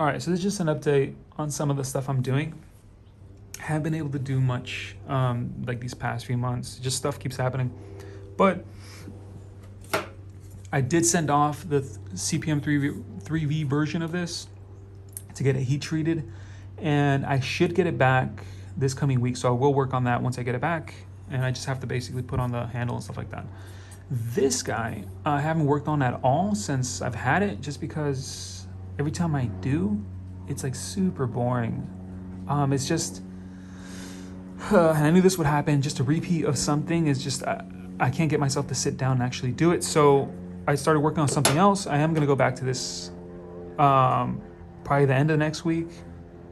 All right, so this is just an update on some of the stuff I'm doing. Haven't been able to do much like these past few months. Just stuff keeps happening. But I did send off the CPM 3V version of this to get it heat treated, and I should get it back this coming week. So I will work on that once I get it back, and I just have to basically put on the handle and stuff like that. This guy I haven't worked on at all since I've had it, just because every time I do, it's like super boring. It's just, and I knew this would happen. Just a repeat of something is just, I can't get myself to sit down and actually do it. So I started working on something else. I am going to go back to this probably the end of next week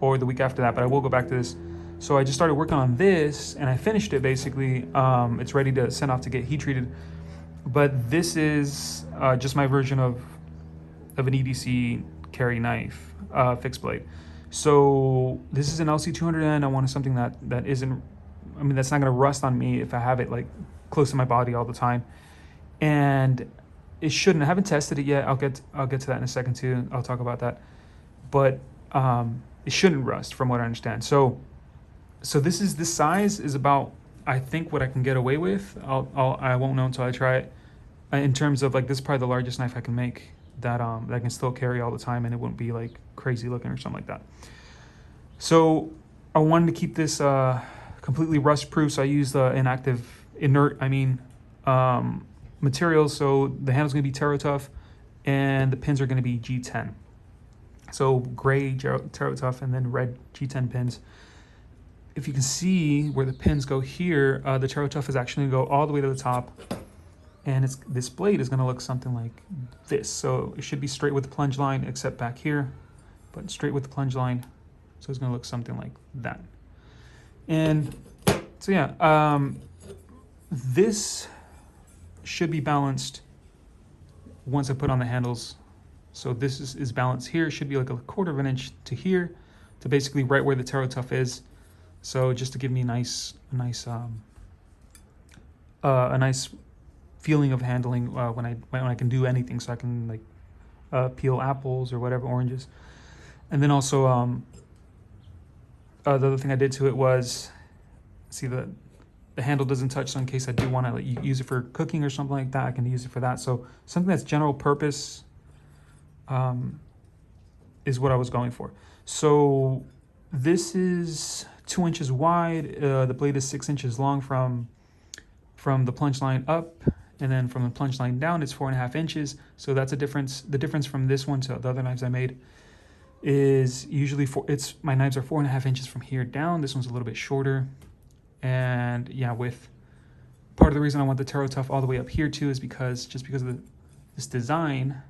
or the week after that, but I will go back to this. So I just started working on this and I finished it basically. It's ready to send off to get heat treated. But this is just my version of an EDC carry knife, fixed blade. So this is an LC200N. I wanted something that isn't, I mean, that's not gonna rust on me if I have it like close to my body all the time. And it shouldn't. I haven't tested it yet. I'll get to that in a second too. I'll talk about that. But it shouldn't rust from what I understand. So this size is about, I think, what I can get away with. I won't know until I try it. In terms of like, this is probably the largest knife I can make that I can still carry all the time, and it wouldn't be like crazy looking or something like that. So I wanted to keep this completely rust proof. So I used inert materials. So the handle's gonna be TerraTough, and the pins are gonna be G10. So gray TerraTough and then red G10 pins. If you can see where the pins go here, the TerraTough is actually gonna go all the way to the top, and this blade is gonna look something like this. So it should be straight with the plunge line, except back here, but straight with the plunge line. So it's gonna look something like that. And so yeah, this should be balanced once I put on the handles. So this is balanced here. It should be like 1/4 of an inch to here, to basically right where the TerraTough is. So just to give me a nice feeling of handling when I can do anything. So I can like peel apples or whatever, oranges. And then also the other thing I did to it was, see the handle doesn't touch, so in case I do want to like, use it for cooking or something like that, I can use it for that. So something that's general purpose is what I was going for. So this is 2 inches wide. The blade is 6 inches long from the plunge line up, and then from the plunge line down it's 4.5 inches. So that's a difference. The difference from this one to the other knives I made is usually my knives are 4.5 inches from here down. This one's a little bit shorter. And yeah, with part of the reason I want the TerraTough all the way up here too is because of this design,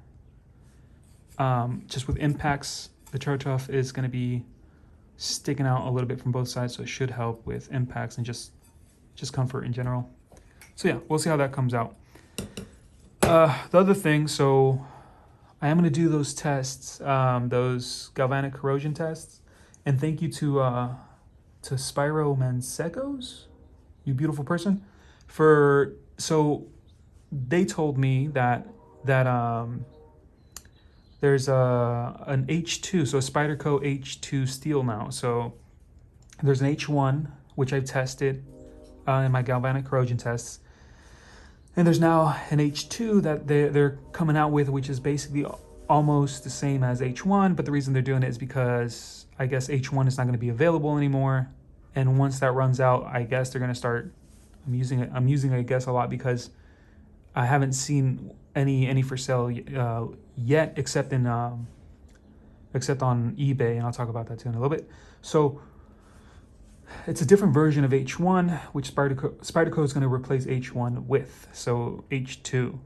just with impacts, the TerraTough is going to be sticking out a little bit from both sides, so it should help with impacts and just comfort in general. So yeah, we'll see how that comes out. The other thing, so I am going to do those tests, those galvanic corrosion tests, and thank you to Spyro Mansecos, you beautiful person, so they told me that there's an H2, so a Spyderco H2 steel now. So there's an H1, which I've tested in my galvanic corrosion tests. And there's now an H2 that they're coming out with, which is basically almost the same as H1. But the reason they're doing it is because I guess H1 is not going to be available anymore. And once that runs out, I guess they're going to start, I'm using it, I guess, a lot because I haven't seen any for sale yet, except on eBay, and I'll talk about that too in a little bit. So it's a different version of H1, which Spyderco is going to replace H1 with, so H2.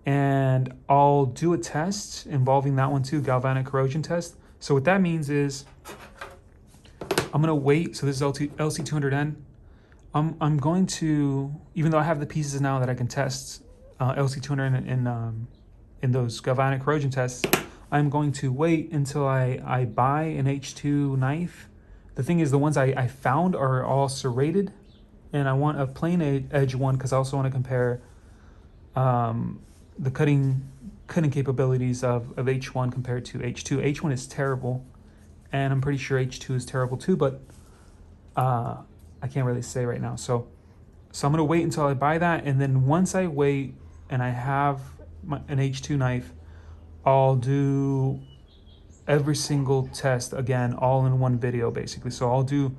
And I'll do a test involving that one too, galvanic corrosion test. So what that means is I'm going to wait. So this is LC200N. I'm going to, even though I have the pieces now that I can test LC200 in those galvanic corrosion tests, I'm going to wait until I buy an H2 knife. The thing is, the ones I found are all serrated, and I want a plain edge one because I also want to compare the cutting capabilities of H1 compared to H2. H1 is terrible. and I'm pretty sure H2 is terrible too, but I can't really say right now. So I'm gonna wait until I buy that, and then once I wait and I have an H2 knife, I'll do every single test again, all in one video basically. So I'll do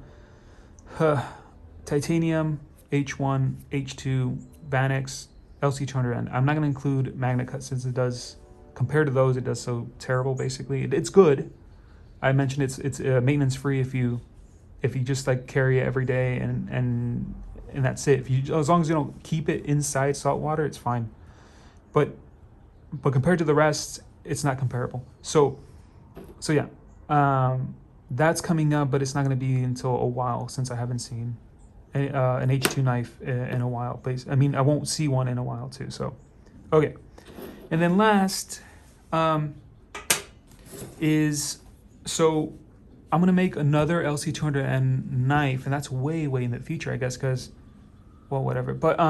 titanium, H1, H2, Vanex, LC200N. I'm not going to include MagnaCut since it does, compared to those, it does so terrible basically. It's good. I mentioned it's maintenance free if you just like carry it every day and that's it. As long as you don't keep it inside salt water, it's fine. But compared to the rest, it's not comparable. So yeah, that's coming up, but it's not going to be until a while since I haven't seen an H2 knife in a while. I mean, I won't see one in a while too. So, okay. And then last is, so I'm going to make another LC200N knife, and that's way in the future, I guess, because, well, whatever. But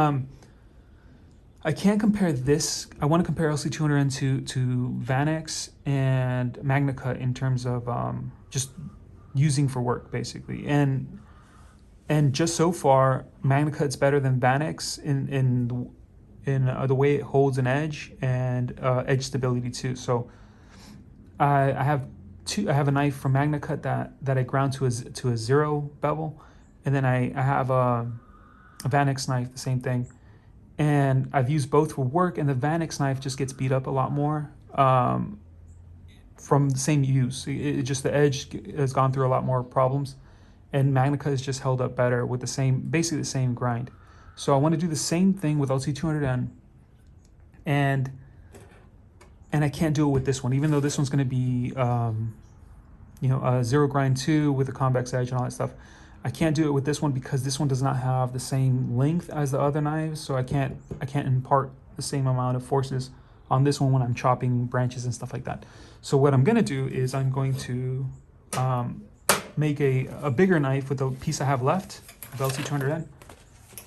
I can't compare this. I want to compare LC200N to Vanex and MagnaCut in terms of just using for work, basically. And just so far, MagnaCut's better than Vanex in the way it holds an edge and edge stability too. So I have a knife from MagnaCut that I ground to a 0 bevel, and then I have a Vanex knife, the same thing. And I've used both for work, and the Vanex knife just gets beat up a lot more from the same use. It just, the edge has gone through a lot more problems, and MagnaCut is just held up better with basically the same grind. So I want to do the same thing with LC200N, and I can't do it with this one, even though this one's going to be a 0 grind too with a convex edge and all that stuff. I can't do it with this one because this one does not have the same length as the other knives, so I can't impart the same amount of forces on this one when I'm chopping branches and stuff like that. So what I'm gonna do is I'm going to make a bigger knife with the piece I have left of LC200N,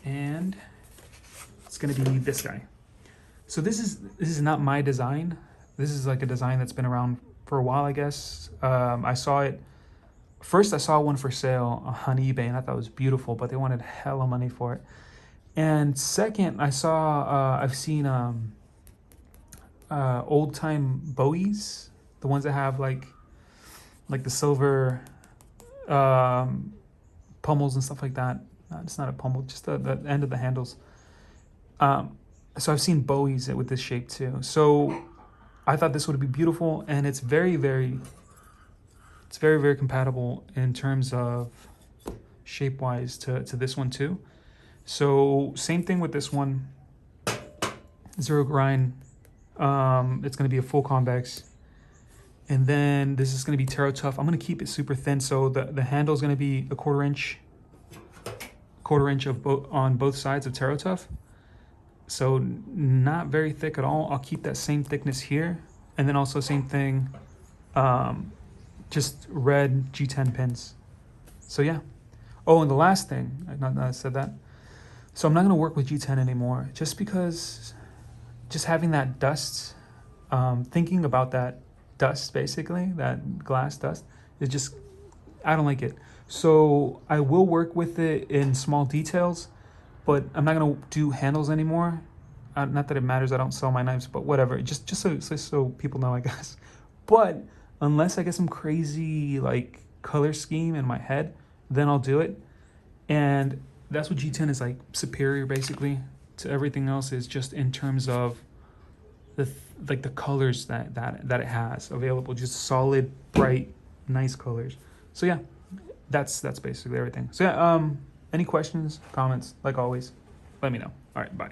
and it's gonna be this guy. So this is not my design. This is like a design that's been around for a while, I guess. I saw it. First, I saw one for sale on eBay, and I thought it was beautiful, but they wanted hella money for it. And second, I've seen old time Bowies, the ones that have like the silver pummels and stuff like that. It's not a pummel, just the end of the handles. So I've seen Bowies with this shape too. So I thought this would be beautiful, and it's very compatible in terms of shape-wise to this one too. So same thing with this one, 0 grind. It's going to be a full convex, and then this is going to be Taro Tough. I'm going to keep it super thin, so the handle is going to be a quarter inch on both sides of Taro Tough. So not very thick at all. I'll keep that same thickness here, and then also same thing. Just red G10 pins. So yeah. Oh, and the last thing, I said that. So I'm not going to work with G10 anymore, just because just having that dust, thinking about that dust, basically, that glass dust, is just, I don't like it. So I will work with it in small details, but I'm not going to do handles anymore. Not that it matters, I don't sell my knives, but whatever. Just so people know, I guess. But unless I get some crazy like color scheme in my head, then I'll do it. And that's what G10 is like, superior basically to everything else, is just in terms of the colors that it has available, just solid, bright, nice colors. So yeah, that's basically everything. So yeah, any questions, comments, like always, let me know. All right, bye.